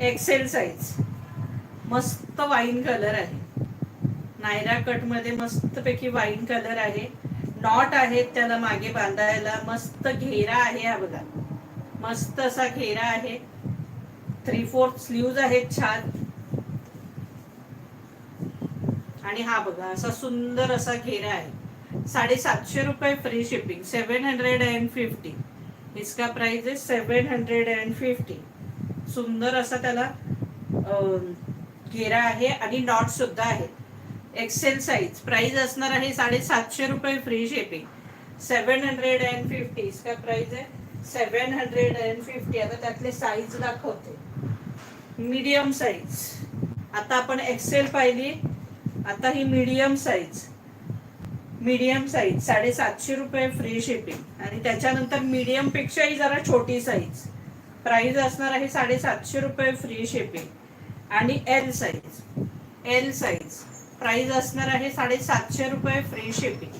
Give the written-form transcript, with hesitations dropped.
XL size, मस्त wine colour आहे, Naira cut मध्ये मस्तपैकी वाईन कलर आहे. नॉट आहेत त्याला मागे बांधायला, मस्त घेरा आहे. हा बघा, मस्त असा घेरा आहे. 3/4 स्लीव्ज आहेत छान. आणि हा बघा असा सुंदर असा घेरा आहे. 750 रुपये फ्री शिपिंग, 750. इसका प्राइस है 750. सुंदर असा त्याला घेरा आहे आणि नॉट सुद्धा आहे. एक्सेल साइज, प्राइस असणार आहे 750 रुपये फ्री शिपिंग, 750. इसका प्राइस है 750. आता त्यातले साईज दाखवते. मीडियम साईज, आता आपण एक्सेल पाहिली, आता ही मीडियम साईज. मीडियम साईज 750 रुपये फ्री शिपिंग. आणि त्याच्यानंतर मीडियम पेक्षाही जरा छोटी साईज, प्राइस असणार आहे 750 रुपये फ्री शिपिंग. आणि एल साईज, प्राइस असणार आहे 750 रुपये फ्री शिपिंग.